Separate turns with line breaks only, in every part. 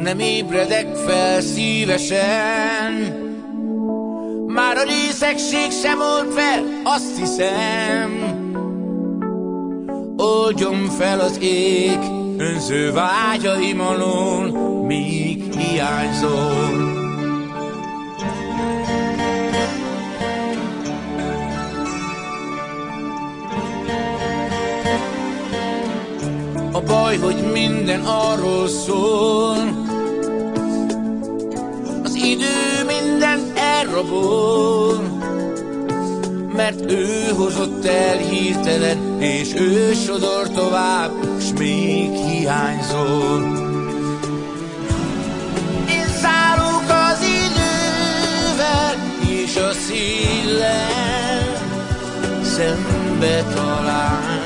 nem ébredek fel szívesen. Már a részegség sem old fel, azt hiszem. Oldjon fel az ég önző vágyaim alól, míg hiányzol. A baj, hogy minden arról szól, az idő mindent elrabol, mert ő hozott el hirtelen, és ő sodor tovább, s még hiányzol. Én zárok az idővel, és a széllel szembe talál.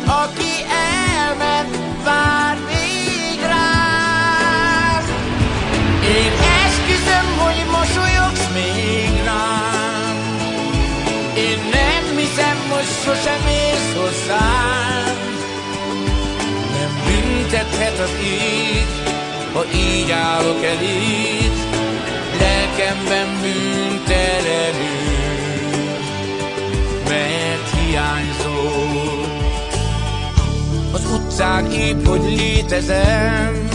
Aki elment, vár még rám. Én esküszöm, hogy mosolyogsz még rám. Én nem hiszem, hogy sosem érsz hozzám. Nem büntethet az ég, ha így állok eléd. Lelkemben bűntelenül, mert hiányzol. Az utcán épp, hogy létezem,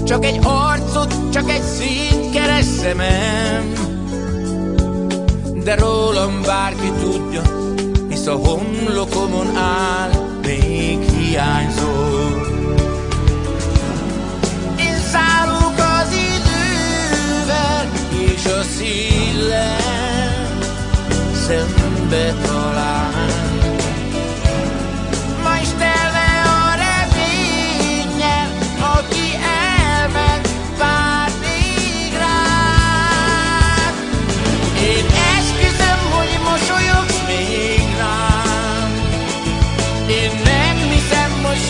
csak egy arcot, csak egy színt keres szemem. De rólam bárki tudja, hisz a homlokomon áll, még hiányzol. Én zárok az idővel, és a széllel szembe talál.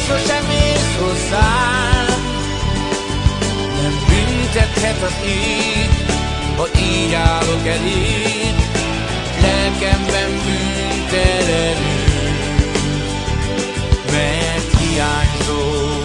Sosem érsz hozzám. Nem büntethet az ég, ha így állok eléd. Lelkemben bűntelenül, mert hiányzol.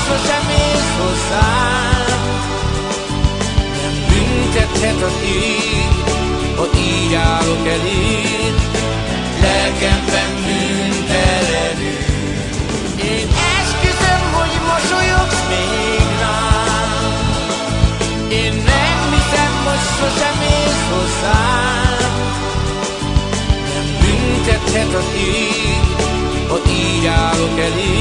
Sosem érsz hozzám. Nem büntethet az ég, ha így állok eléd. Lelkemben bűntelenül. Én esküszöm, hogy mosolyogsz még rám. Én nem hiszem, hogy sosem érsz hozzám. Nem büntethet az ég, ha így állok eléd.